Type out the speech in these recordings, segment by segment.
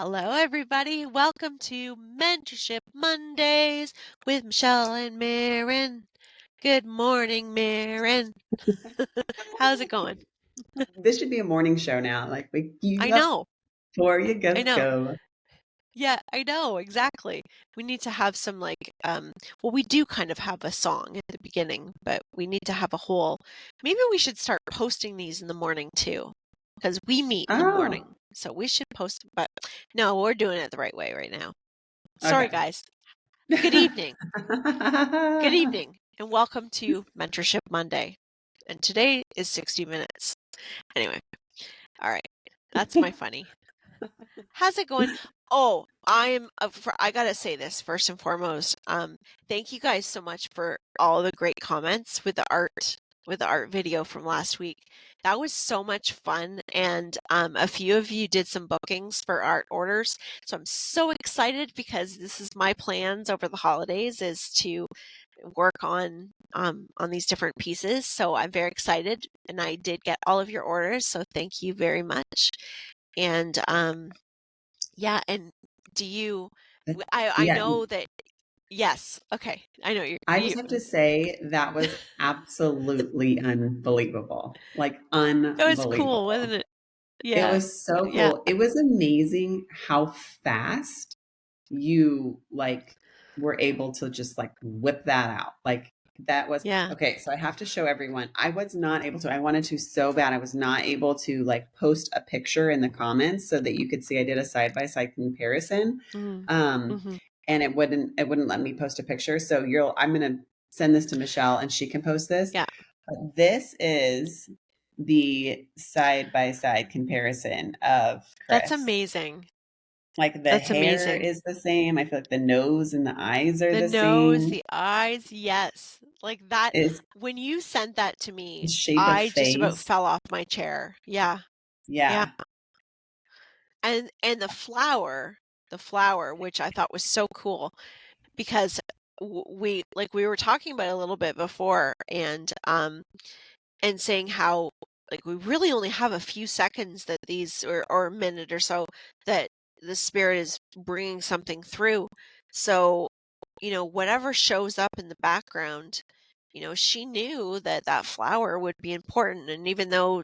Hello, everybody. Welcome to Mentorship Mondays with Michelle and Maren. Good morning, Maren. How's it going? This should be a morning show now. Like wake I you up know. before you I go know. go. Yeah, I know. Exactly. We need to have some well, we do kind of have a song at the beginning, but we need to have a whole, maybe we should start posting these in the morning too, because we meet in the Oh, morning. So we should post, but no, we're doing it the right way right now. Sorry, okay. guys. Good evening. Good evening, and welcome to Mentorship Monday. And today is 60 minutes. Anyway, all right. That's my funny. How's it going? Oh, I gotta say this first and foremost. Thank you guys so much for all the great comments with the art video from last week. That was so much fun, and a few of you did some bookings for art orders. So I'm so excited because this is my plans over the holidays is to work on these different pieces. So I'm very excited, and I did get all of your orders. So thank you very much. And yeah, and do you I Yeah, know that yes. Okay. I know I you just have to say that was absolutely unbelievable. Like It was cool, unbelievable. wasn't it? It Yeah. was so Yeah. cool. It was amazing how fast you like were able to just like whip that out. Like that was Yeah. okay. So I have to show everyone. I was not able to. I wanted to so bad. I was not able to like post a picture in the comments so that you could see I did a side by side comparison. Mm. Um, Mhm. and it wouldn't let me post a picture. So I'm gonna send this to Michelle and she can post this. Yeah. But this is the side by side comparison of That's Chris. amazing. Like the That's hair amazing. is the same. I feel like the nose and the eyes are The the nose, same. the eyes, yes. Like that It's when you sent that to me, the shape of I just about face. fell off my chair. Yeah. Yeah. Yeah. And the flower, which I thought was so cool because we were talking about it a little bit before and saying how like we really only have a few seconds that these or a minute or so that the spirit is bringing something through. So, whatever shows up in the background, she knew that that flower would be important. And even though,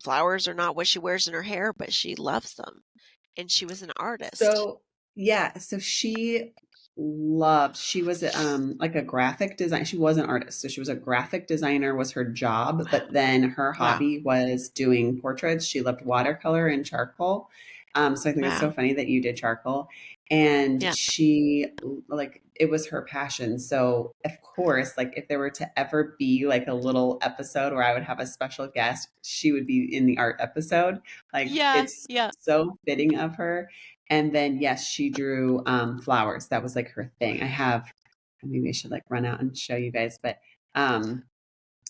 flowers are not what she wears in her hair, but she loves them and she was an artist. So yeah, so she was like a graphic design. She was an artist. So she was a graphic designer was her job, Wow. but then her Wow. hobby was doing portraits. She loved watercolor and charcoal. So I think it's so Wow. funny that you did charcoal. And Yeah. she like it was her passion. So of course, like if there were to ever be like a little episode where I would have a special guest, she would be in the art episode. Like Yeah. it's Yeah. so fitting of her. And then yes, she drew flowers. That was like her thing. Maybe I should like run out and show you guys, but I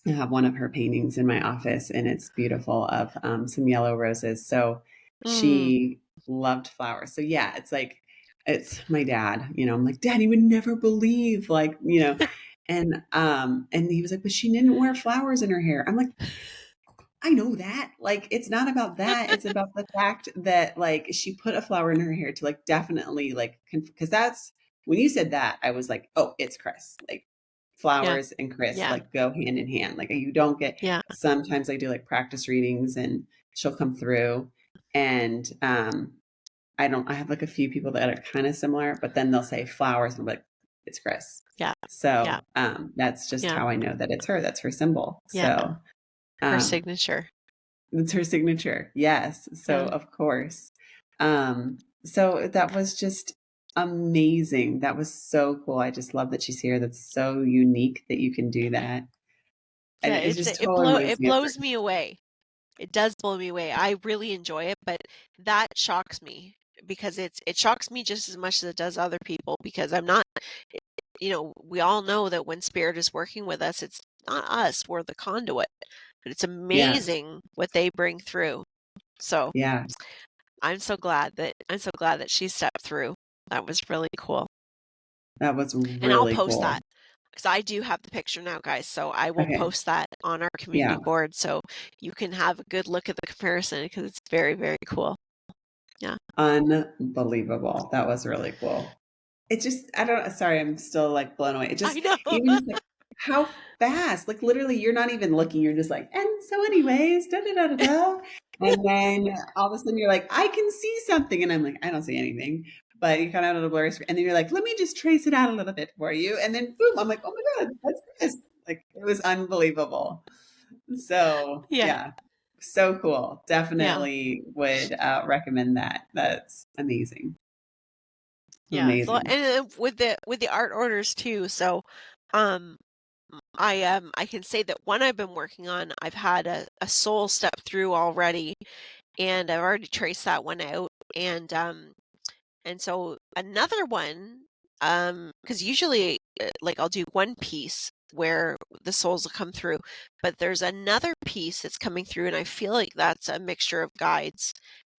have one of her paintings in my office and it's beautiful of some yellow roses. So Mm. she loved flowers. So yeah, it's like it's my dad, I'm like, Dad, you would never believe, like, and he was like, but she didn't wear flowers in her hair. I'm like, I know that. Like, it's not about that. It's about the fact that like she put a flower in her hair to like definitely like because that's when you said that, I was like, oh, it's Chris. Like Yeah. flowers and Chris Yeah. like go hand in hand. Like you don't get Yeah. sometimes I do like practice readings and she'll come through and I have like a few people that are kind of similar, but then they'll say flowers and I'm like, it's Chris. Yeah. Yeah. So that's just Yeah. how I know that it's her. That's her symbol. Yeah. So Her um signature. it's her signature. Yes. So Yeah. of course. So that was just amazing. That was so cool. I just love that she's here. That's so unique that you can do that. And Yeah, it just totally reminds it me of her. blows me away. It does blow me away. I really enjoy it, but that shocks me because it shocks me just as much as it does other people because I'm not, we all know that when spirit is working with us, it's not us, we're the conduit. But it's Yeah. amazing what they bring through. So, Yeah. I'm so glad that she stepped through. That was really cool. That was And I'll really post cool. that because I do have the picture now, guys. So I will Okay. post that on our community Yeah. board so you can have a good look at the comparison because it's very, very cool. Yeah. Unbelievable. That was really cool. It just, I don't, sorry, I'm still like blown away. It I just, know. even just like how fast, like literally you're not even looking. You're just like, and so anyways, da da da da da. And then all of a sudden you're like, I can see something. And I'm like, I don't see anything. But you kind of have a blurry screen. And then you're like, let me just trace it out a little bit for you. And then boom, I'm like, oh my God, that's this. Like it was unbelievable. So Yeah. yeah, so cool. Yeah. Definitely would recommend that. That's amazing. Yeah. It's a lot, Amazing. and with the art orders too. So, um, I can say that one I've been working on, I've had a soul step through already, and I've already traced that one out, and so another one, because usually, like I'll do one piece where the souls will come through, but there's another piece that's coming through, and I feel like that's a mixture of guides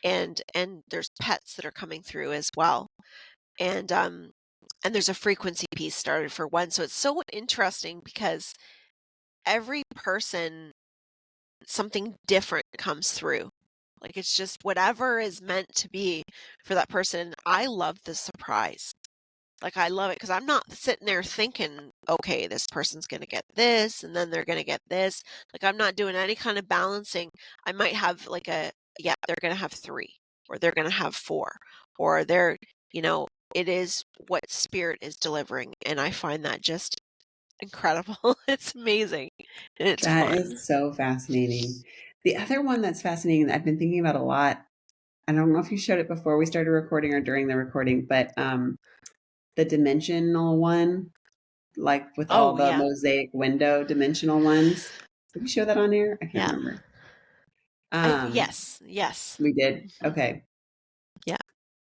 and there's pets that are coming through as well. And there's a frequency piece started for one. So it's so interesting because every person, something different comes through. Like it's just whatever is meant to be for that person. I love the surprise. Like I love it because I'm not sitting there thinking, okay, this person's going to get this and then they're going to get this. Like I'm not doing any kind of balancing. I might have like yeah, they're going to have three or they're going to have four or you know, it is what spirit is delivering. And I find that just incredible. It's amazing and it's That fun. is so fascinating. The other one that's fascinating that I've been thinking about a lot, I don't know if you showed it before we started recording or during the recording, but the dimensional one, like with all Oh, the yeah. mosaic window dimensional ones. Did we show that on air? I can't Yeah. remember. Um, Yes. Yes. we did. Hmm. Okay. Yeah.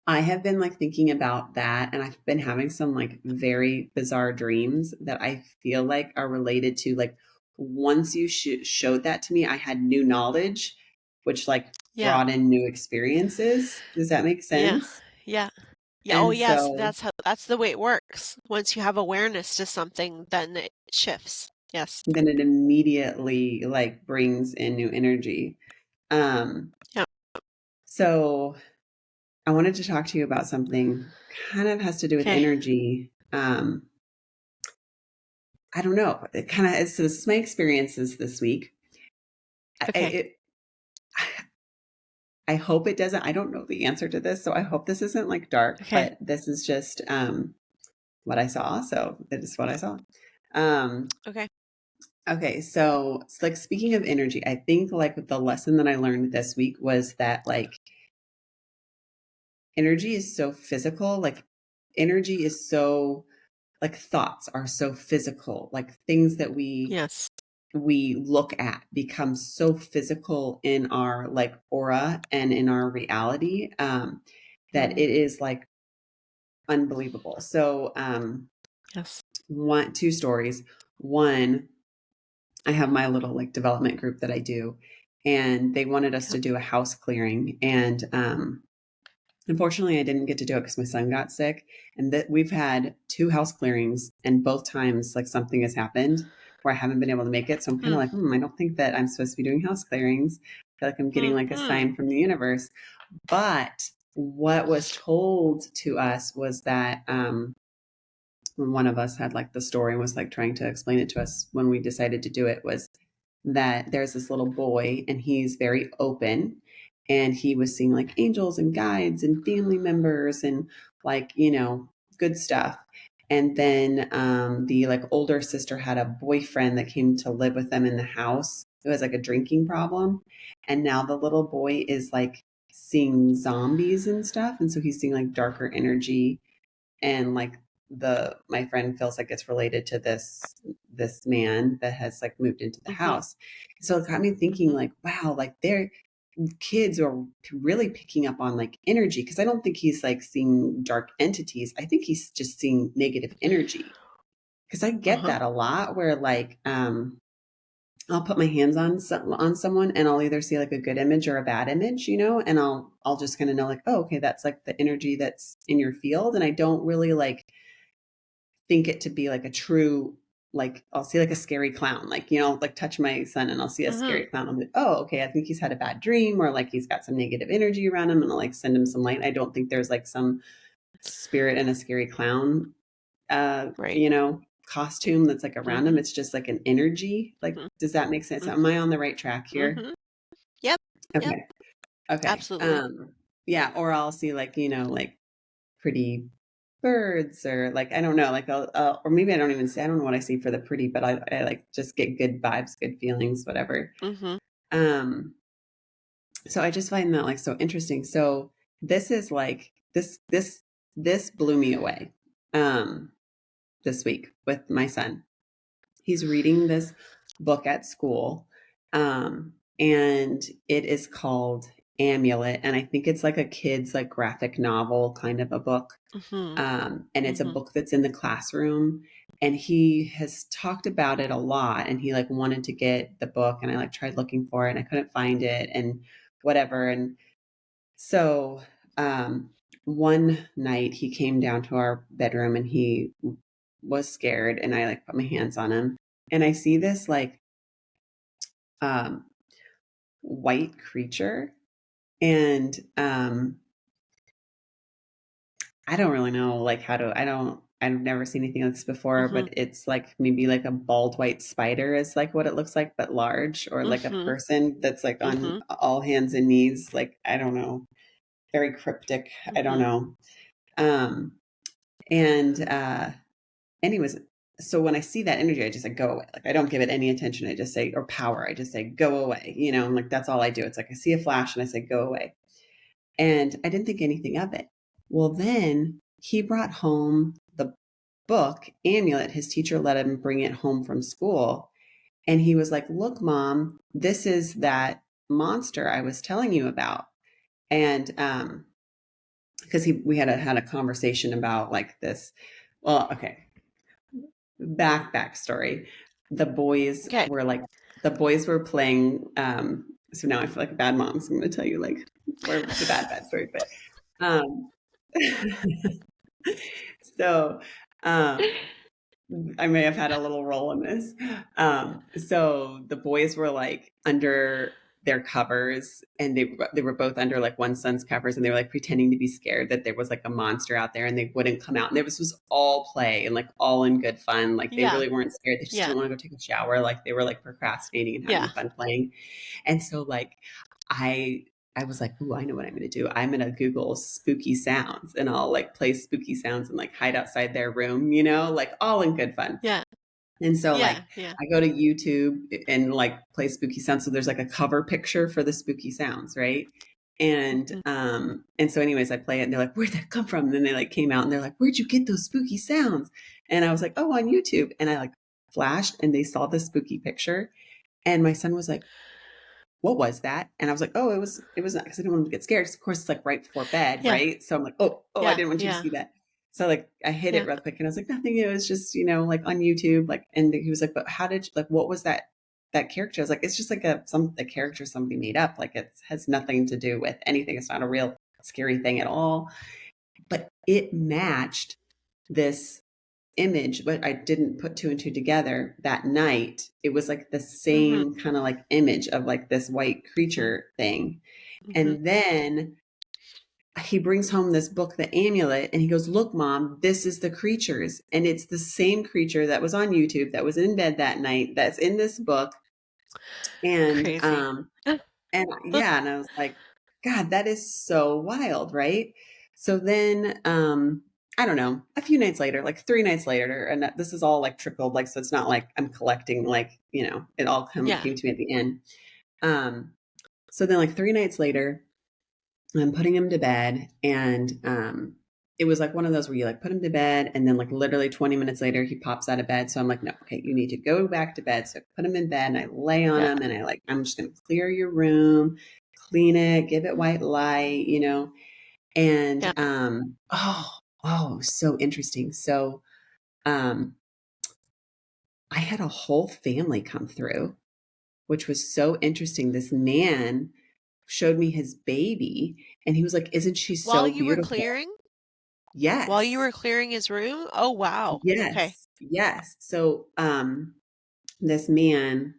I have been like thinking about that and I've been having some like very bizarre dreams that I feel like are related to like once you showed that to me, I had new knowledge, which like Yeah. brought in new experiences. Does that make Yeah. sense? Yeah. Yeah, oh And yes, so that's the way it works. Once you have awareness to something, then it shifts. Yes. then it immediately like brings in new energy. Um, Yeah. so I wanted to talk to you about something kind of has to do with Okay. energy. I don't know. It kind of is. So this is my experiences this week. Okay. I, I hope it doesn't. I don't know the answer to this, so I hope this isn't like dark. Okay. But this is just what I saw. So it is what I saw. Um, Okay. okay, so it's like speaking of energy, I think like the lesson that I learned this week was that like energy is so physical. Like energy is so like thoughts are so physical. Like things that Yes. we look at becomes so physical in our like aura and in our reality that Mm, it is like unbelievable. So yes. two stories. One, I have my little like development group that I do, and they wanted us Yep. to do a house clearing, and unfortunately, I didn't get to do it because my son got sick. And that we've had two house clearings, and both times, like something has happened where I haven't been able to make it. So I'm kind of Mm, like, I don't think that I'm supposed to be doing house clearings. I feel like I'm getting like a mm, sign from the universe. But what was told to us was that when one of us had like the story and was like trying to explain it to us when we decided to do it was that there's this little boy and he's very open and he was seeing like angels and guides and family members and like good stuff. And then the like older sister had a boyfriend that came to live with them in the house who has like a drinking problem, and now the little boy is like seeing zombies and stuff, and so he's seeing like darker energy. And like the my friend feels like it's related to this man that has like moved into the mm-hmm, house. So it got me thinking mm-hmm, like, wow, like their kids are really picking up on like energy, because I don't think he's like seeing dark entities. I think he's just seeing negative energy, because I get uh-huh, that a lot where like I'll put my hands on someone and I'll either see like a good image or a bad image, and I'll just kind of know like, oh, okay, that's like the energy that's in your field, and I don't really like think it to be like a true like I'll see like a scary clown, like, you know, like touch my son and I'll see a scary clown. I'm like, oh, okay, I think he's had a bad dream or like he's got some negative energy around him and I'll like send him some light. I don't think there's like some spirit and a scary clown Right. you know, costume that's like around him. Mhm. It's just like an energy. Like, Mhm. does that make sense? Am Mhm. I on the right track here? Mhm. Yep. Yep. Okay. Okay. Absolutely. Yeah, or I'll see like, you know, like pretty birds or like I don't know, like or maybe I don't even see I don't know what I see for the pretty, but I like just get good vibes, good feelings, whatever. Mhm. Um so I just find that like so interesting. So this is like this blew me away this week with my son. He's reading this book at school, and it is called Amulet, and I think it's like a kid's like graphic novel kind of a book. Mhm. And it's a Mhm. book that's in the classroom, and he has talked about it a lot, and he like wanted to get the book, and I like tried looking for it, and I couldn't find it, and whatever, and so um, one night he came down to our bedroom and he was scared and I like put my hands on him and I see this like um, white creature and I don't really know like how to I've never seen anything like this before, Mhm. but it's like maybe like a bald white spider is like what it looks like, but large, or like a Mhm. person that's like on Mhm. all hands and knees, like I don't know, very cryptic. I don't Mhm. know. Um, And anyways, so when I see that energy, I just like go away. Like I don't give it any attention. I just say, or power, I just say, go away. You know, I'm like that's all I do. It's like I see a flash and I say, go away. And I didn't think anything of it. Well, then he brought home the book, Amulet. His teacher let him bring it home from school. And he was like, look, mom, this is that monster I was telling you about. And because we had a conversation about like this. Well, okay, backstory. The boys Okay. were like the boys were playing so now I feel like a bad mom, so I'm gonna tell you like where the bad story, but um so um I may have had a little role in this. So the boys were like under their covers, and they were both under like one son's covers, and they were like pretending to be scared that there was like a monster out there, and they wouldn't come out. And this was all play and like all in good fun. Like they Yeah. really weren't scared; they just Yeah. didn't want to go take a shower. Like they were like procrastinating and having Yeah. fun playing. And so like I I was like, "Ooh, I know what I'm going to do. I'm going to Google spooky sounds and I'll like play spooky sounds and like hide outside their room, you know, like all in good fun." Yeah. And so like Yeah. Yeah. I go to YouTube and like play spooky sounds. So there's like a cover picture for the spooky sounds, right? Mhm. And so anyways, I play it and they're like, where'd that come from? And then they like came out and they're like, where'd you get those spooky sounds? And I was like, oh, on YouTube. And I like flashed and they saw the spooky picture. And my son was like, what was that? And I was like, oh, it was not because I didn't want him to get scared. 'Cause of course, it's like right before bed, Yeah. right? So I'm like, oh, I Yeah. didn't want you to Yeah. see that. So like I hid it Yeah. real quick and I was like, nothing. It was just, you know, like on YouTube. Like, and he was like, but how did you, like what was that character? I was like, it's just like a character somebody made up. Like it has nothing to do with anything. It's not a real scary thing at all. But it matched this image, but I didn't put two and two together that night. It was like the Mhm. same kind of like image of like this white Mhm. creature thing. Mhm. And then he brings home this book, The Amulet, and he goes, look, mom, this is the creatures. And it's the same creature that was on YouTube, that was in bed that night, that's in this book. And Crazy. and yeah, and I was like, God, that is so wild, right? So then I don't know, a few nights later, like 3 nights later, and this is all like trickled, like so it's not like I'm collecting, like, you know, it all Yeah. came to me at the end. Um so then like 3 nights later, I'm putting him to bed, and it was like one of those where you like put him to bed and then like literally 20 minutes later he pops out of bed. So I'm like, no, okay, you need to go back to bed. So I put him in bed and I lay on Yeah. him and I like, I'm just gonna clear your room, clean it, give it white light, you know. And Yeah. oh, so interesting. So um I had a whole family come through, which was so interesting. This man showed me his baby and he was like, isn't she While so you were beautiful? clearing? While you Yes. were clearing his room? Oh, wow. Yes. Okay. yes. So this man,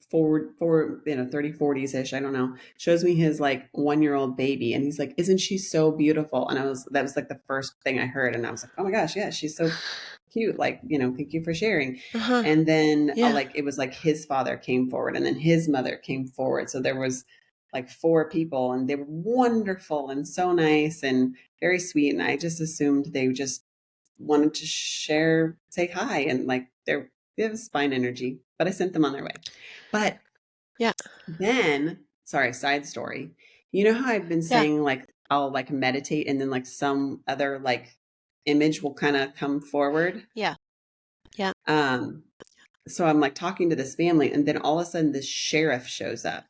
forward, 30, 40s ish, I don't know, shows me his like 1-year-old baby, and he's like, "Isn't she so beautiful?" And that was like the first thing I heard, and I was like, "Oh my gosh, yeah, she's so cute, like, thank you for sharing." Uh-huh. And then Yeah. like it was like his father came forward, and then his mother came forward, so there was like 4 people, and they were wonderful and so nice and very sweet, and I just assumed they just wanted to share, say hi, and like it was fine energy, but I sent them on their way. But Yeah. then, sorry, side story. You know how I've been Yeah. saying like I'll like meditate and then like some other like image will kind of come forward? Yeah. Yeah. Um, so I'm like talking to this family, and then all of a sudden this sheriff shows up,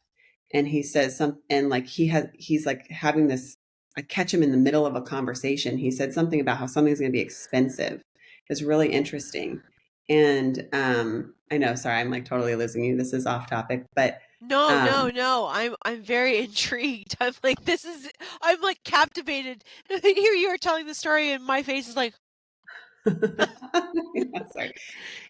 and he says something, and like he's like having this, I catch him in the middle of a conversation. He said something about how something's going to be expensive. It's really interesting. And I know, sorry, I'm like totally losing you. This is off topic, but No, no, um no. I'm very intrigued. I'm like captivated. Here you are telling the story and my face is like, yeah, sorry.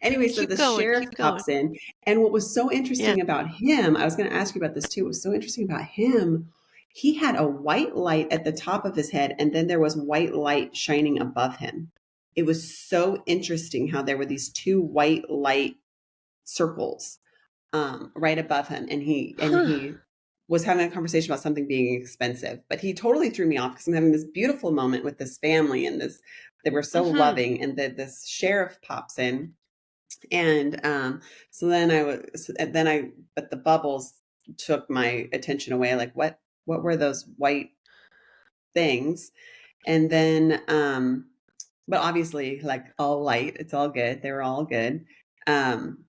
Anyway, so keep the going, sheriff keep going. pops in. And what was so Yeah. interesting about him, I was going to ask you about this too. What was so interesting about him, he had a white light at the top of his head, and then there was white light shining above him. It was so interesting how there were these 2 white light circles right above him. Huh. He was having a conversation about something being expensive, but he totally threw me off because I'm having this beautiful moment with this family, and they were so Mm-hmm. loving. And this sheriff pops in, and so then but the bubbles took my attention away. Like, what were those white things? And then, but obviously, like all light, it's all good. They were all good. Um,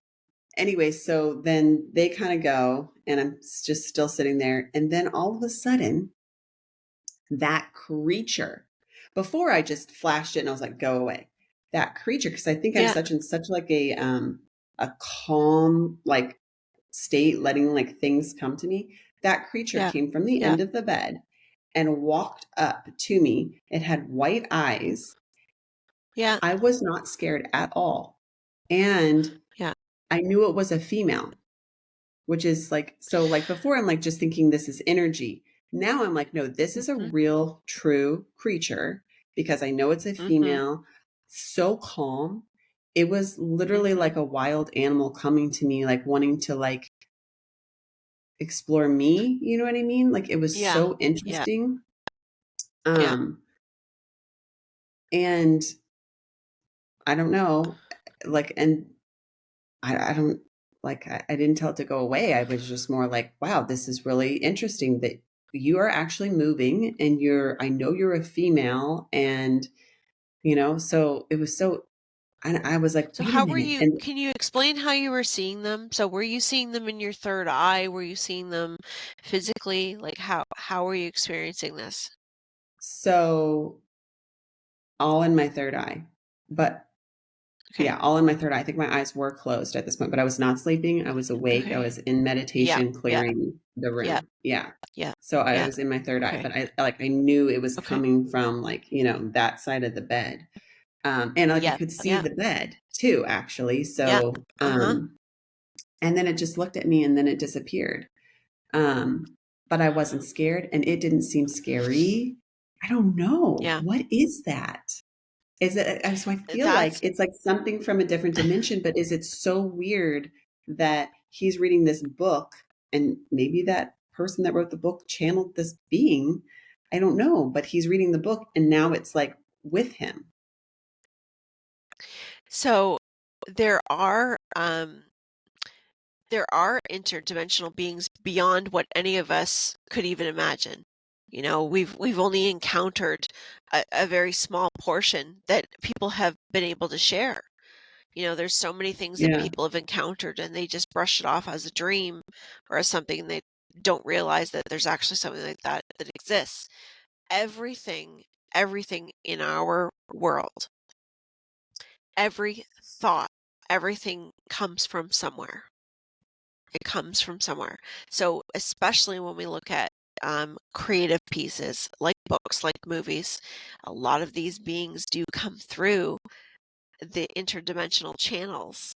anyway, so then they kind of go, and I'm just still sitting there. And then all of a sudden, that creature, before I just flashed it and I was like, go away. That creature, because I think I'm Yeah. such like a calm like state, letting like things come to me. That creature Yeah. came from the Yeah. end of the bed and walked up to me. It had white eyes. Yeah. I was not scared at all. And Yeah. I knew it was a female, which is like, so like before I'm like just thinking this is energy. Now I'm like, no, this is a Mm-hmm. real true creature, because I know it's a Mm-hmm. female. So calm. It was literally Mm-hmm. like a wild animal coming to me, like wanting to like explore me, you know what I mean? Like it was Yeah. so Yeah. interesting. Yeah. Um and I don't know, like, and I don't, like, I didn't tell it to go away. I was just more like, wow, this is really interesting that you are actually moving, and I know you're a female, and so it was so, I was like, So wait a how were minute. you, And can you explain how you were seeing them? So were you seeing them in your third eye? Were you seeing them physically? Like how were you experiencing this? so all in my third eye, but Okay. yeah, all in my third eye. I think my eyes were closed at this point, but I was not sleeping. I was awake. I Okay. was in Yeah. meditation, Yeah. clearing the Yeah. room. Yeah. Yeah. So I Yeah. was in my third eye, Okay. but I knew it was Okay. coming from like, that side of the bed. And like I Yeah. could see Yeah. the bed too, actually. Yeah. So, Uh-huh. and then it just looked at me, and then it disappeared. But I wasn't scared, and it didn't seem scary. I don't know. Yeah. What is that? Is it, so I feel like That's it's like something from a different dimension, but is it so weird that he's reading this book, and maybe that person that wrote the book channeled this being? I don't know, but he's reading the book, and now it's like with him. so there are interdimensional beings beyond what any of us could even imagine. We've only encountered a very small portion that people have been able to share. There's so many things that Yeah. people have encountered and they just brush it off as a dream or as something they don't realize that there's actually something like that that exists. Everything, everything in our world, every thought, everything comes from somewhere. It comes from somewhere. So, especially when we look at creative pieces like books, like movies, a lot of these beings do come through the interdimensional channels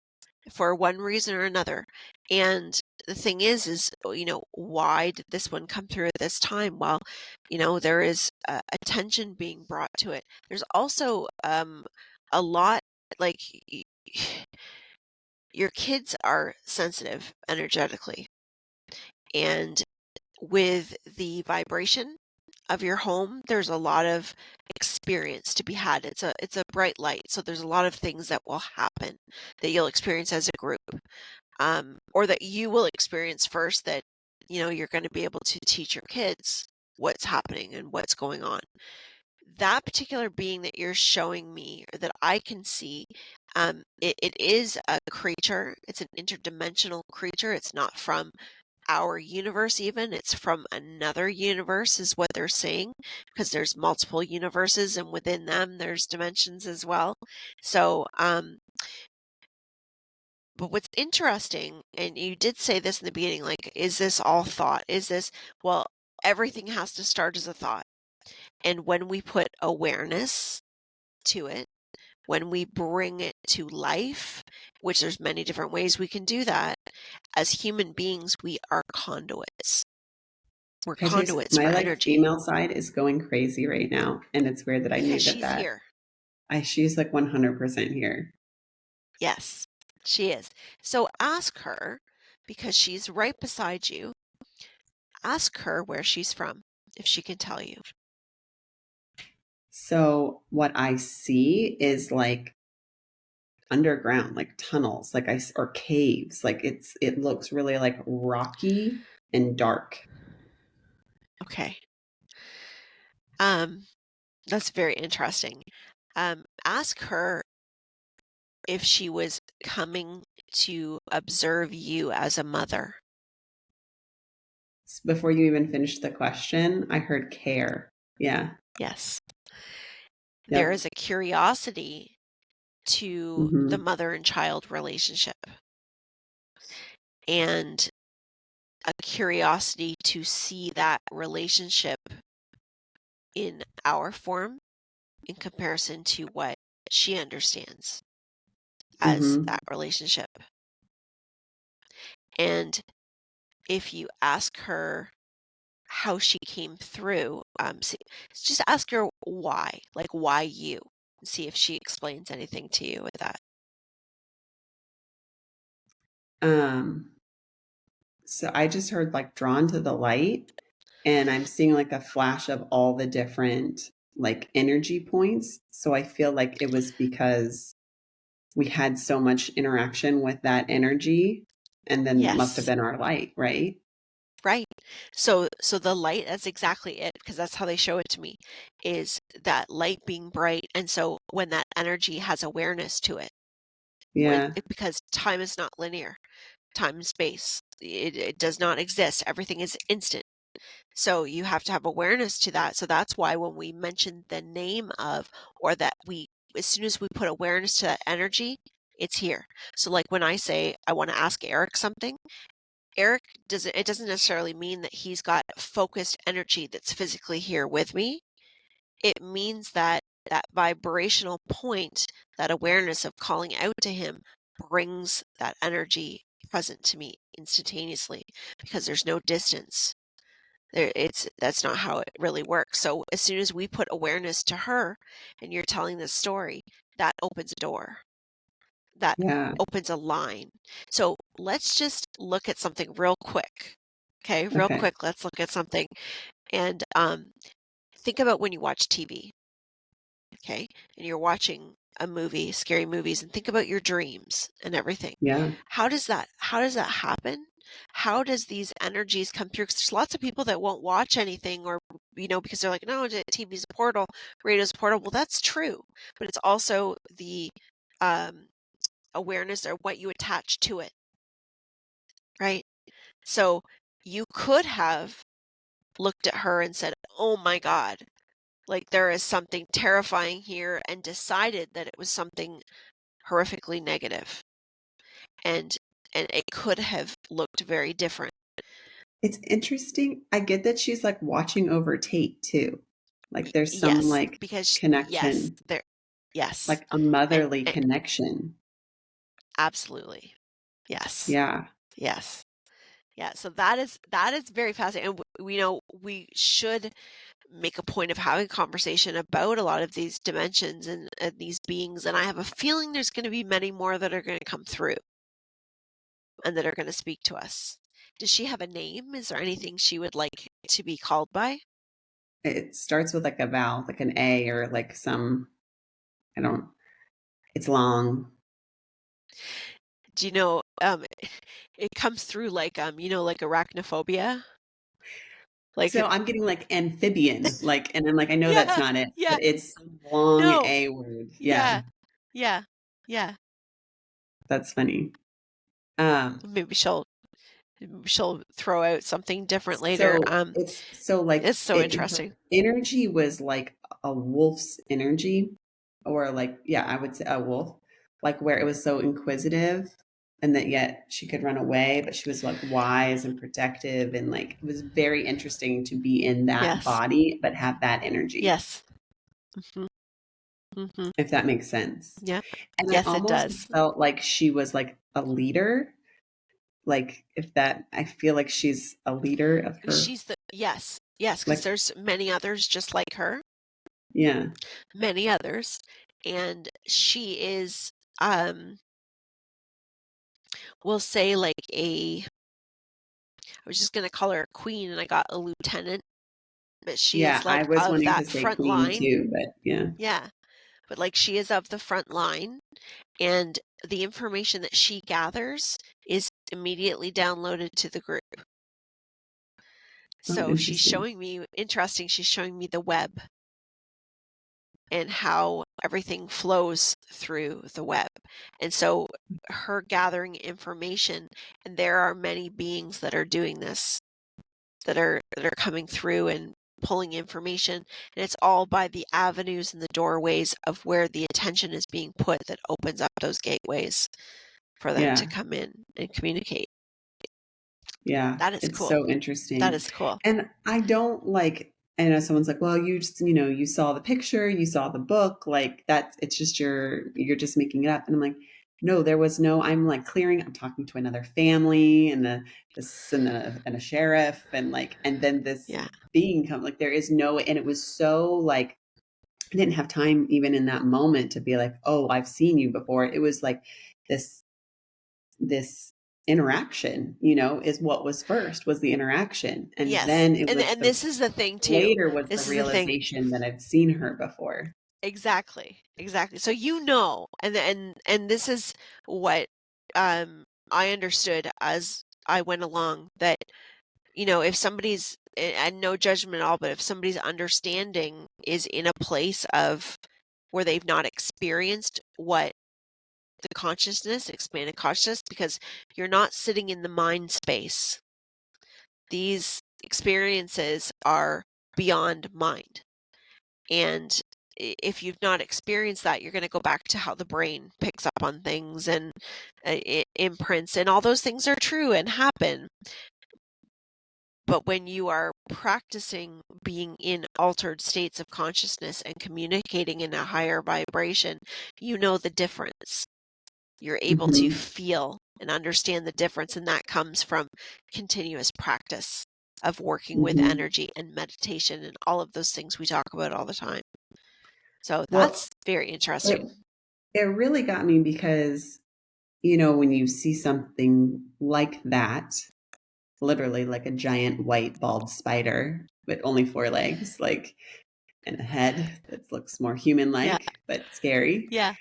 for one reason or another. And the thing is, why did this one come through at this time? Well, there is attention being brought to it. There's also a lot, like, your kids are sensitive energetically, and with the vibration of your home, there's a lot of experience to be had. It's a bright light, so there's a lot of things that will happen that you'll experience as a group, or that you will experience first, that you're going to be able to teach your kids what's happening and what's going on. That particular being that you're showing me, or that I can see, it is a creature. It's an interdimensional creature. It's not from our universe even. It's from another universe, is what they're saying, because there's multiple universes, and within them there's dimensions as well. So, but what's interesting, and you did say this in the beginning, like, is this all thought? Well, everything has to start as a thought. And when we put awareness to it, when we bring it to life, which there's many different ways we can do that, as human beings, we are conduits. We're conduits My for like energy, female side is going crazy right now, and it's weird that I because named it she's that. here. She's like 100% here. Yes, she is. So ask her, because she's right beside you. Ask her where she's from, if she can tell you. So what I see is like underground, like tunnels, or caves. Like it looks really like rocky and dark. Okay. That's very interesting. Ask her if she was coming to observe you as a mother. Before you even finished the question, I heard care. Yeah. Yes. There Yep. is a curiosity to the Mm-hmm. mother and child relationship, and a curiosity to see that relationship in our form, in comparison to what she understands as Mm-hmm. that relationship. And if you ask her how she came through, just ask her why, like, why you, and see if she explains anything to you with that. Um, so I just heard like drawn to the light, and I'm seeing like a flash of all the different like energy points. So I feel like it was because we had so much interaction with that energy, and then must have Yes, been our light, right? right. So the light, that's exactly it, because that's how they show it to me, is that light being bright. And so when that energy has awareness to it, Yeah. because time is not linear, time and space, it does not exist. Everything is instant. So you have to have awareness to that. So that's why when we mention the name of, or that we, as soon as we put awareness to that energy, it's here. So like when I say I want to ask Eric something, Eric it doesn't necessarily mean that he's got focused energy that's physically here with me. It means that that vibrational point, that awareness of calling out to him, brings that energy present to me instantaneously, because there's no distance. That's not how it really works. So as soon as we put awareness to her, and you're telling this story, that opens a door. That Yeah. opens a line. So let's just look at something real quick. Okay, real Okay. quick, let's look at something. And think about when you watch TV, okay? And you're watching a movie, scary movies, and think about your dreams and everything. Yeah. How does that happen? How does these energies come through? Because there's lots of people that won't watch anything, or because they're like, no, TV's a portal, radio's a portal. Well, that's true, but it's also the um, awareness, or what you attach to it, right? So you could have looked at her and said, oh my God, like, there is something terrifying here, and decided that it was something horrifically negative. And it could have looked very different. It's interesting. I get that she's like watching over Tate too. Like there's some Yes, like because yes, connection. Yes. Like a motherly And connection. absolutely. Yes. Yeah. Yes. Yeah. So that is very fascinating. And we know we should make a point of having a conversation about a lot of these dimensions and these beings. And I have a feeling there's going to be many more that are going to come through and that are going to speak to us. Does she have a name? Is there anything she would like to be called by? It starts with like a vowel, like an A or like some, I don't, it's long. Do you know, it comes through like, like arachnophobia? Like, So I'm getting like amphibian, like, and I'm like, I know that's yeah, not it, yeah, but it's some long no, A word. Yeah, yeah, yeah, yeah. that's funny. Um, Maybe she'll throw out something different later. so it's so like It's so her interesting. energy was like a wolf's energy, or like, yeah, I would say a wolf, like where it was so inquisitive and that yet she could run away, but she was like wise and protective. And like, it was very interesting to be in that Yes, body, but have that energy, yes, hmm hmm if that makes sense. yeah, And I yes, it almost does. felt like she was like a leader. Like if that, I feel like she's a leader of her. She's the yes, because Like, there's many others just like her, yeah, many others, and she is, um, we'll say like I was just gonna call her a queen, and I got a lieutenant, but she yeah. is I like was of wanting to that say front queen line. too, but yeah, Yeah, but like she is of the front line, and the information that she gathers is immediately downloaded to the group. oh, So she's interesting. showing me, interesting, she's showing me the web and how everything flows through the web. And so her gathering information, and there are many beings that are doing this, that are coming through and pulling information, and it's all by the avenues and the doorways of where the attention is being put that opens up those gateways for them to Yeah, come in and communicate. yeah. That is It's cool. so That interesting. is cool. And I don't like, I know someone's like, well, you just, you saw the picture, you saw the book, like that, it's just you're just making it up. And I'm like, no, there was no, I'm like clearing, I'm talking to another family and and a sheriff and like, and then this Yeah. being come, like there is no, and it was so like, I didn't have time even in that moment to be like, oh, I've seen you before. It was like this this interaction, is what was first, was the interaction. And Yes. then it And was and the this is the thing too. later was the This is the thing. realization that I'd seen her before. Exactly. Exactly. So and this is what I understood as I went along, that if somebody's, and no judgment at all, but if somebody's understanding is in a place of where they've not experienced what the consciousness, expanded consciousness, because you're not sitting in the mind space. These experiences are beyond mind. And if you've not experienced that, you're going to go back to how the brain picks up on things, and it imprints, and all those things are true and happen. But when you are practicing being in altered states of consciousness and communicating in a higher vibration, you know the difference. You're able to Hmm. feel and understand the difference, and that comes from continuous practice of working with Hmm. energy and meditation and all of those things we talk about all the time. So Well, that's very it, interesting. it really got me because, when you see something like that, literally like a giant white bald spider with only four legs, like, and a head that looks more human Yeah, like, but scary. yeah,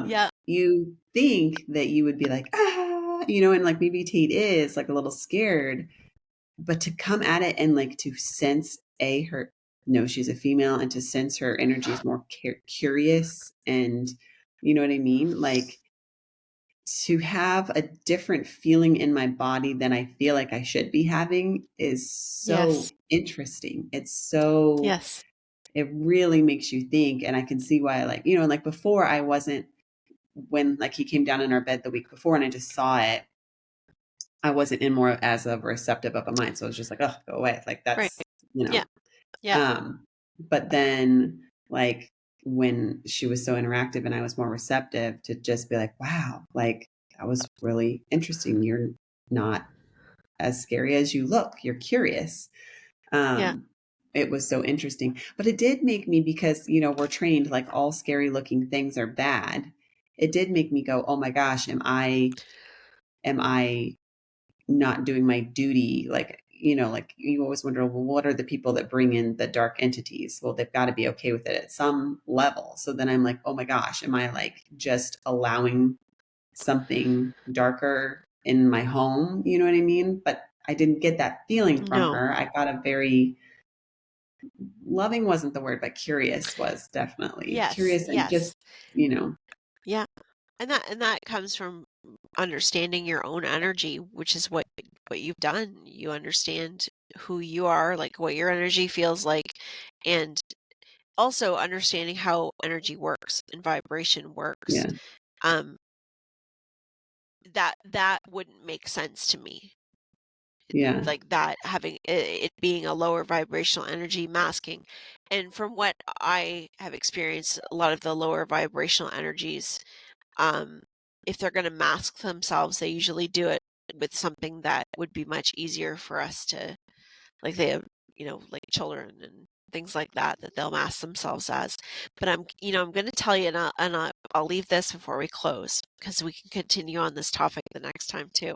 yeah, You think that you would be like, and like maybe Tate is like a little scared, but to come at it and like to sense her, no, she's a female, and to sense her energy is more curious, and you know what I mean? Like to have a different feeling in my body than I feel like I should be having is so yes, interesting. It's so, yes, it really makes you think. And I can see why, like, like before I wasn't, when like he came down in our bed the week before and I just saw it, I wasn't in more as a receptive of a mind. So it was just like, oh, go away. Like right. that's, Yeah, yeah, but then like when she was so interactive and I was more receptive, to just be like, wow, like that was really interesting. You're not as scary as you look. You're curious. Yeah. It was so interesting, but it did make me, because, we're trained like all scary looking things are bad. It did make me go, oh my gosh, am I not doing my duty? Like, like you always wonder, well, what are the people that bring in the dark entities? Well, they've got to be okay with it at some level. So then I'm like, oh my gosh, am I like just allowing something darker in my home? You know what I mean? But I didn't get that feeling from No. her. I got a very loving, wasn't the word, but curious was definitely Yes. curious, and Yes. just, you know, Yeah. And that comes from understanding your own energy, which is what you've done. You understand who you are, like what your energy feels like, and also understanding how energy works and vibration works. yeah, Um, that wouldn't make sense to me. yeah, Like that having it being a lower vibrational energy masking. And from what I have experienced, a lot of the lower vibrational energies, um, if they're going to mask themselves, they usually do it with something that would be much easier for us to, like they have, like children and things like that, that they'll mask themselves as. But I'm going to tell you, I'll leave this before we close, because we can continue on this topic the next time too.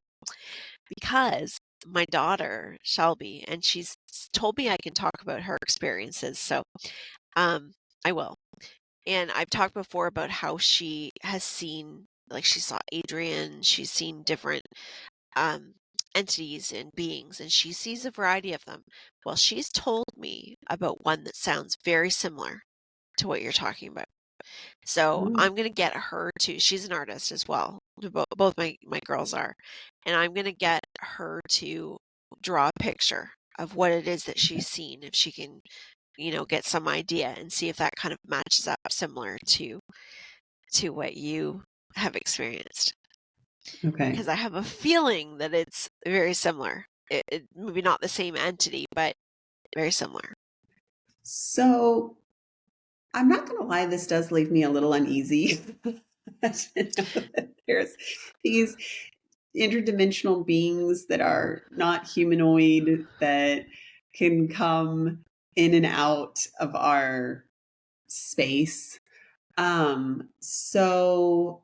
Because my daughter, Shelby, and she's told me I can talk about her experiences. So, I will. And I've talked before about how she has seen, like she saw Adrian, she's seen different um, entities and beings, and she sees a variety of them. Well, she's told me about one that sounds very similar to what you're talking about. So oh, I'm going to get her to, she's an artist as well. Both my girls are. And I'm going to get her to draw a picture of what it is that she's seen, if she can, get some idea, and see if that kind of matches up similar to what you have experienced. okay. Because I have a feeling that it's very similar. Maybe not the same entity, but very similar. So I'm not going to lie, this does leave me a little uneasy. To know that there's these interdimensional beings that are not humanoid that can come in and out of our space. So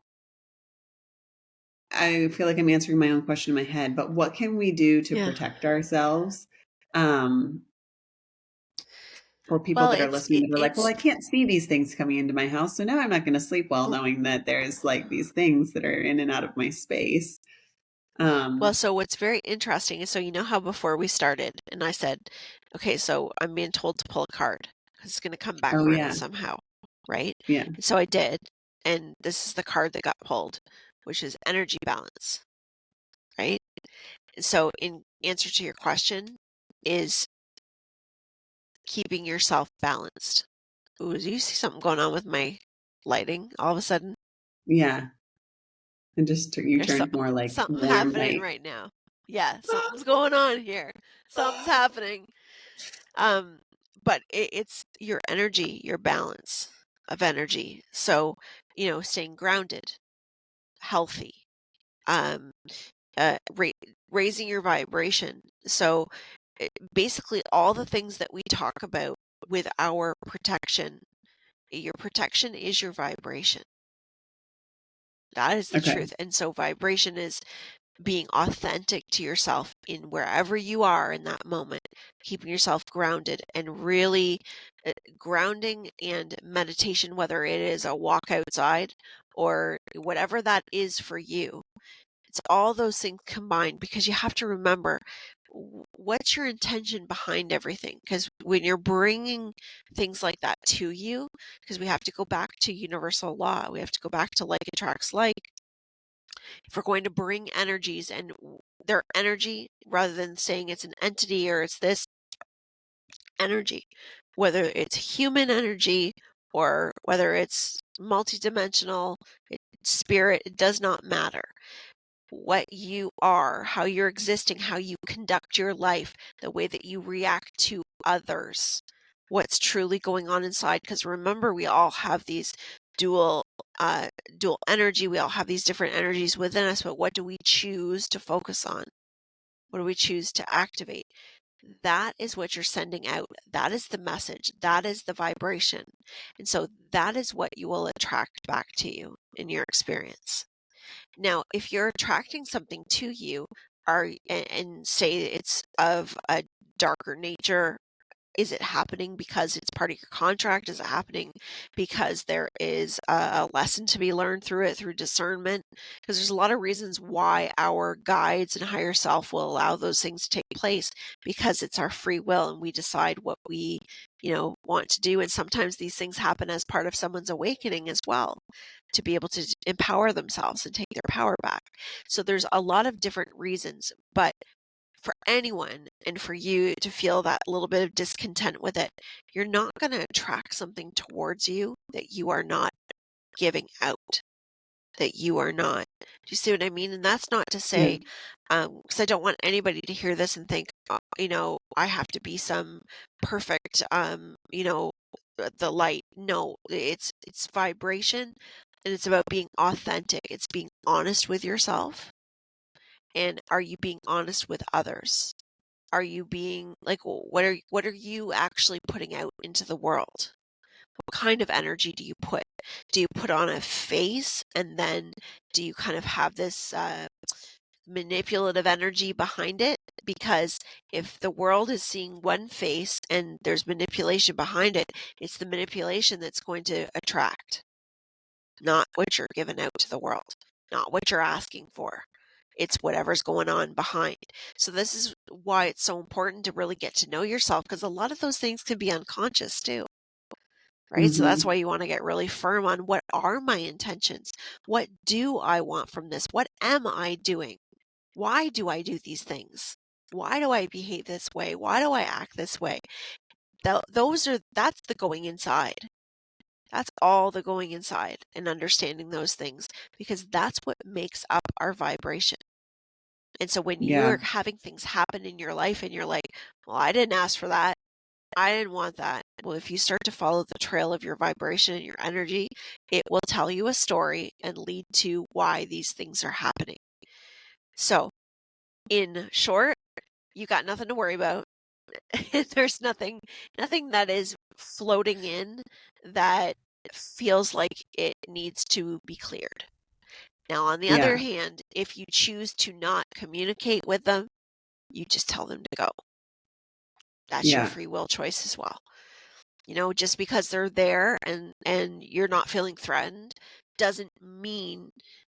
I feel like I'm answering my own question in my head, but what can we do to Yeah. protect ourselves? Um, for people Well, that are listening that are like, well, it's I can't see these things coming into my house, so now I'm not going to sleep well knowing that there's like these things that are in and out of my space. Well, Um, so what's very interesting is, so you know how before we started and I said, okay, so I'm being told to pull a card because it's going to come back oh around yeah, somehow, right? yeah, And so I did, and this is the card that got pulled, which is energy balance, right? And so in answer to your question is keeping yourself balanced. Ooh, do you see something going on with my lighting all of a sudden? yeah. And just you There's turned more like something warm happening white. right now. Yeah, something's going on here. Something's happening. Um, but it's your energy, your balance of energy. So, staying grounded, healthy, um, raising your vibration. So, basically, all the things that we talk about with our protection, your protection is your vibration. That is the Okay, truth. And so, vibration is being authentic to yourself in wherever you are in that moment, keeping yourself grounded, and really grounding and meditation, whether it is a walk outside or whatever that is for you. It's all those things combined, because you have to remember what's your intention behind everything. Because when you're bringing things like that to you, because we have to go back to universal law, we have to go back to like attracts like. If we're going to bring energies and their energy, rather than saying it's an entity or it's this energy, whether it's human energy or whether it's multidimensional, spirit, it does not matter. What you are, how you're existing, how you conduct your life, the way that you react to others, what's truly going on inside. Because remember, we all have these dual dual energy. We all have these different energies within us, but what do we choose to focus on? What do we choose to activate? That is what you're sending out. That is the message. That is the vibration. And so that is what you will attract back to you in your experience. Now, if you're attracting something to you, and say it's of a darker nature, is it happening because it's part of your contract? Is it happening because there is a lesson to be learned through it, through discernment? Because there's a lot of reasons why our guides and higher self will allow those things to take place, because it's our free will and we decide what we, want to do. And sometimes these things happen as part of someone's awakening as well, to be able to empower themselves and take their power back. So there's a lot of different reasons, but for anyone and for you to feel that little bit of discontent with it, you're not going to attract something towards you that you are not giving out, that you are not. Do you see what I mean? And that's not to Yeah. say, because I don't want anybody to hear this and think, I have to be some perfect, the light. No, it's vibration, and it's about being authentic. It's being honest with yourself. And are you being honest with others? Are you being like, what are you actually putting out into the world? What kind of energy do you put? Do you put on a face, and then do you kind of have this manipulative energy behind it? Because if the world is seeing one face and there's manipulation behind it, it's the manipulation that's going to attract, not what you're giving out to the world, not what you're asking for. It's whatever's going on behind. So this is why it's so important to really get to know yourself, because a lot of those things can be unconscious too, right? So that's why Mm-hmm. you want to get really firm on, what are my intentions? What do I want from this? What am I doing? Why do I do these things? Why do I behave this way? Why do I act this way? That's the going inside. That's all the going inside, and understanding those things, because that's what makes up our vibration. And so when you're Yeah. having things happen in your life and you're like, well, I didn't ask for that, I didn't want that. Well, if you start to follow the trail of your vibration and your energy, it will tell you a story and lead to why these things are happening. So, in short, you got nothing to worry about. There's nothing that is floating in that feels like it needs to be cleared. Now, on the other Yeah. hand, if you choose to not communicate with them, you just tell them to go. That's your Yeah. free will choice as well. Just because they're there and you're not feeling threatened doesn't mean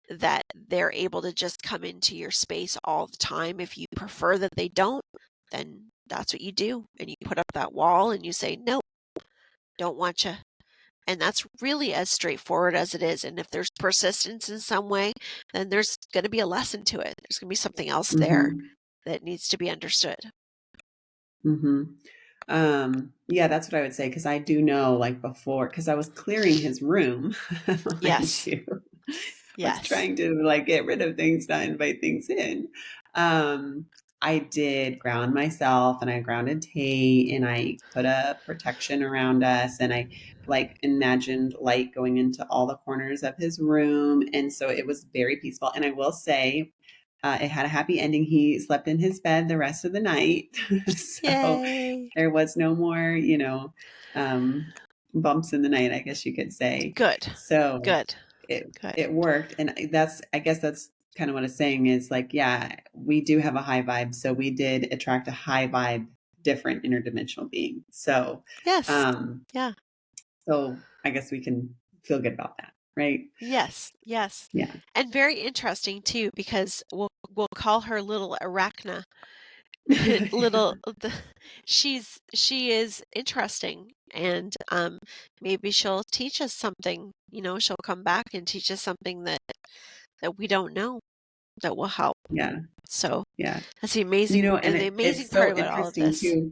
that they're able to just come into your space all the time. If you prefer that they don't, then that's what you do. And you put up that wall and you say, no, don't want you. And that's really as straightforward as it is. And if there's persistence in some way, then there's going to be a lesson to it. There's going to be something else there Mm-hmm. that needs to be understood. Mm-hmm. Yeah, that's what I would say, because I do know, like, before, because I was clearing his room, mind Yes. you, was Yes. trying to like get rid of things, not invite things in. Um, I did ground myself, and I grounded Tate, and I put a protection around us, and I like imagined light going into all the corners of his room, and so it was very peaceful. And I will say, it had a happy ending. He slept in his bed the rest of the night. So Yay. there was no more, um, bumps in the night, I guess you could say. Good. So Good. it Good. it worked. And I guess that's kind of what it's saying is, like, yeah, we do have a high vibe. So we did attract a high vibe, different interdimensional being. So Yes. um, Yeah. so I guess we can feel good about that, right? Yes. Yes. Yeah. And very interesting too, because we'll call her little Arachna. little she is interesting, and maybe she'll teach us something. She'll come back and teach us something that we don't know, that will help. Yeah. So Yeah. that's the And amazing it's part so about all of interesting this. too.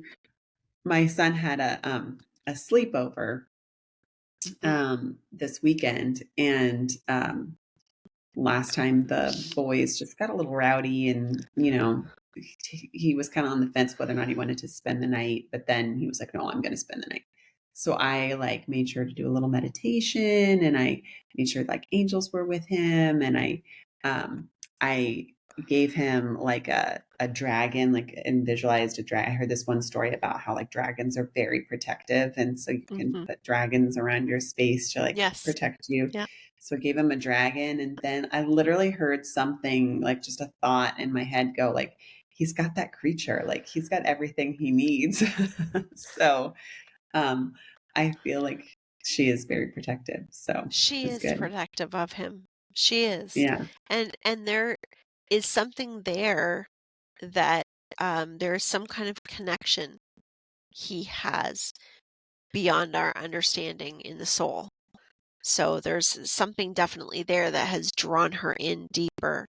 My son had a sleepover Mm. this weekend, and last time the boys just got a little rowdy, and he was kind of on the fence whether or not he wanted to spend the night, but then he was like, no, I'm going to spend the night. So I like made sure to do a little meditation, and I made sure like angels were with him, and I gave him like a dragon, like, and visualized a dragon. I heard this one story about how like dragons are very protective, and so you can Mm-hmm. put dragons around your space to like Yes. protect you. Yeah. So I gave him a dragon, and then I literally heard something, like just a thought in my head go like, he's got that creature, like he's got everything he needs. So um I feel like she is very protective. So She it's is good. protective of him. She is. Yeah. And there is something there that there is some kind of connection he has beyond our understanding in the soul. So there's something definitely there that has drawn her in deeper,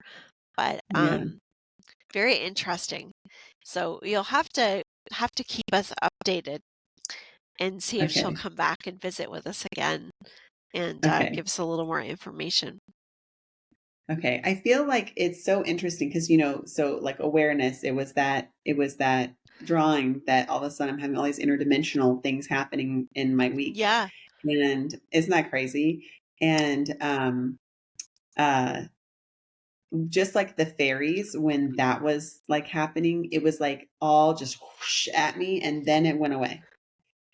but Yeah. very interesting. So you'll have to keep us updated and see if she'll Okay. come back and visit with us again and Okay. give us a little more information. Okay. I feel like it's so interesting because, so like awareness, it was that drawing that all of a sudden I'm having all these interdimensional things happening in my week. Yeah, And isn't that crazy? And uh just like the fairies, when that was like happening, it was like all just whoosh at me, and then it went away.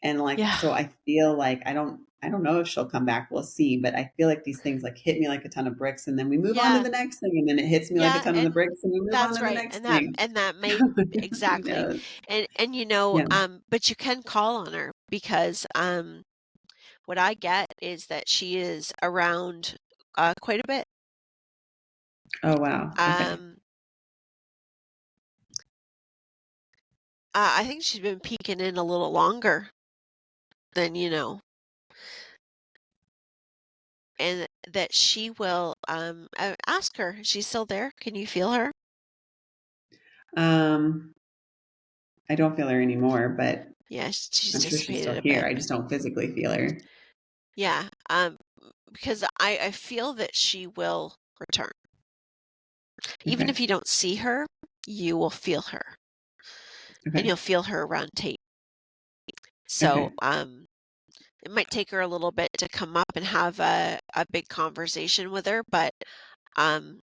And like, yeah, so I feel like I don't know if she'll come back. We'll see. But I feel like these things like hit me like a ton of bricks, and then we move on to yeah, the next thing, and then it hits me like a yeah, ton of the and bricks, and we move on that's to the right. next And that thing. and that may Who exactly. knows? And Yeah. but you can call on her because what I get is that she is around quite a bit. Oh wow. Okay. Um I think she's been peeking in a little longer than and that she will ask her, she's still there? Can you feel her? Um, I don't feel her anymore, but Yeah, she's I'm sure she's dissipated still a here. bit. I just don't physically feel her. Yeah, because I feel that she will return. Even Okay. if you don't see her, you will feel her, and Okay. you'll feel her around Tate. So, Okay. it might take her a little bit to come up and have a big conversation with her, but um,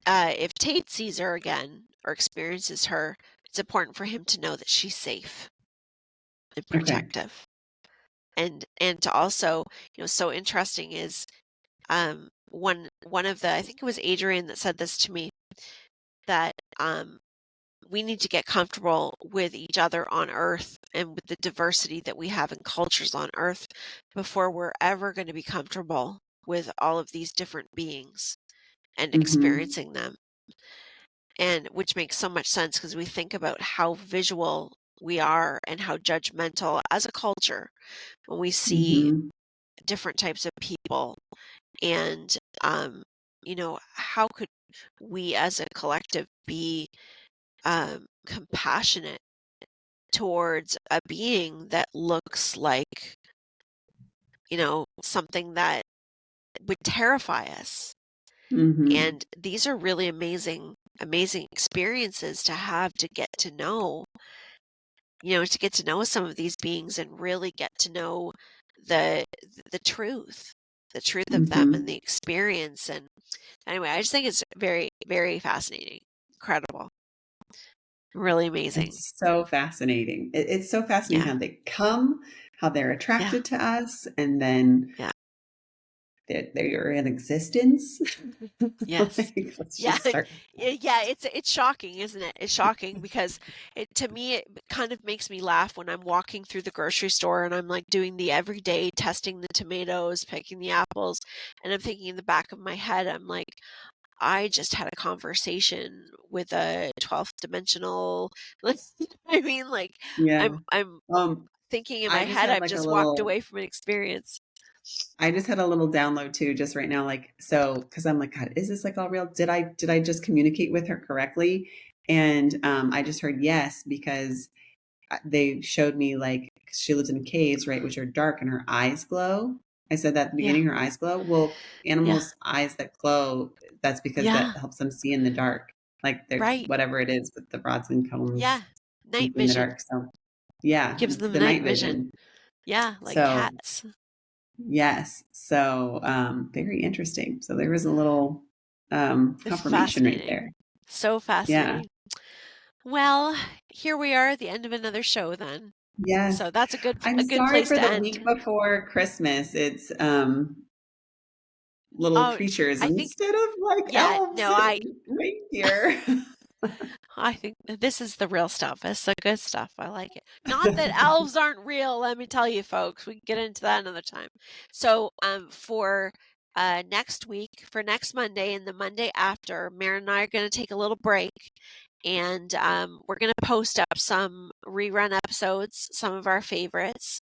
if Tate sees her again or experiences her, it's important for him to know that she's safe and Okay. protective. And to also, so interesting is one of the I think it was Adrian that said this to me that we need to get comfortable with each other on Earth and with the diversity that we have in cultures on Earth before we're ever going to be comfortable with all of these different beings and Mm-hmm. experiencing them. And which makes so much sense because we think about how visual we are and how judgmental as a culture when we see Mm-hmm. different types of people. And how could we as a collective be compassionate towards a being that looks like something that would terrify us? Mm-hmm. And these are really amazing experiences to have, to get to know some of these beings and really get to know the the truth the truth of them and Mm-hmm. the experience. And anyway, I just think it's very, very fascinating, incredible, really amazing. It's so fascinating. It's so fascinating Yeah, how they come, how they're yeah, attracted to us, and then yeah, they're in existence. yes. Like, let's Yeah, just start. yeah, it's shocking, isn't it? It's shocking because to me it kind of makes me laugh when I'm walking through the grocery store and I'm like doing the everyday testing the tomatoes, picking the apples, and I'm thinking in the back of my head, I'm like, I just had a conversation with a 12th dimensional. I mean, like, Yeah. I'm Um, thinking in I my just head, had I've like a just walked little away from an experience. I just had a little download too, just right now, like, so, because I'm like, God, is this like all real? Did I just communicate with her correctly? And I just heard yes, because they showed me like, 'cause she lives in caves, right, which are dark, and her eyes glow. I said that at the Yeah, beginning, her eyes glow. Well, yeah, animals' eyes that glow, that's because that yeah, helps them see in the dark, like they're right. whatever it is with the rods and Yeah, cones. Night in the vision. dark. So yeah, Gives it's them the night night vision. vision. Yeah, like So cats. yes. So very interesting. So there was a little It's confirmation right fascinating. there. So Yeah. fascinating. Well, here we are at the end of another show then. Yes. So that's I'm a good sorry place for to the end. week before Christmas. It's little Oh, creatures I think, instead of like yeah, elves no, and reindeer. I think that this is the real stuff. It's the good stuff. I like it. Not that elves aren't real, let me tell you folks. We can get into that another time. So, for next week, for next Monday and the Monday after, Maren and I are going to take a little break, and we're going to post up some rerun episodes, some of our favorites.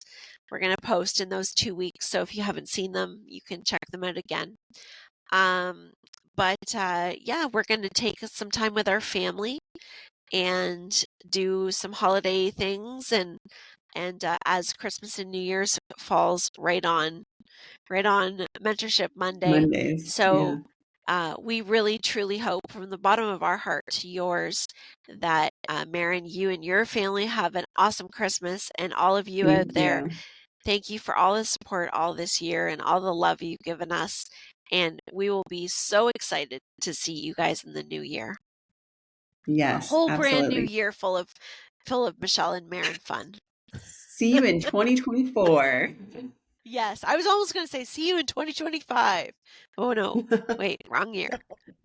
We're going to post in those 2 weeks. So if you haven't seen them, you can check them out again. But yeah, we're going to take some time with our family and do some holiday things, and as Christmas and New Year's falls right on Mentorship Monday. Mondays. Yeah. So we really truly hope from the bottom of our heart to yours that Maren, you and your family have an awesome Christmas, and all of you out Thank there, you. thank you for all the support all this year and all the love you've given us. And we will be so excited to see you guys in the new year. A Yes, whole brand new absolutely. year full of Michelle and Maren fun. See you in 2024. Yes, I was almost going to say see you in 2025. Oh no, wait, wrong year.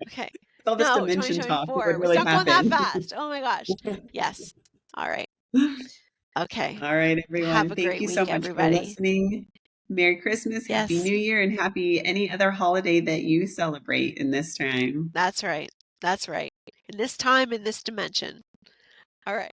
Okay. All this No, dimension talk, it would 2024. It's really not going that happen. fast. Oh my gosh. Yes. All right. Okay. All right, Have everyone. a Thank great you so week, much for everybody. listening. Merry Christmas, Happy Yes, New Year, and happy any other holiday that you celebrate in this time. that's right. That's right. In this time, in this dimension. All right.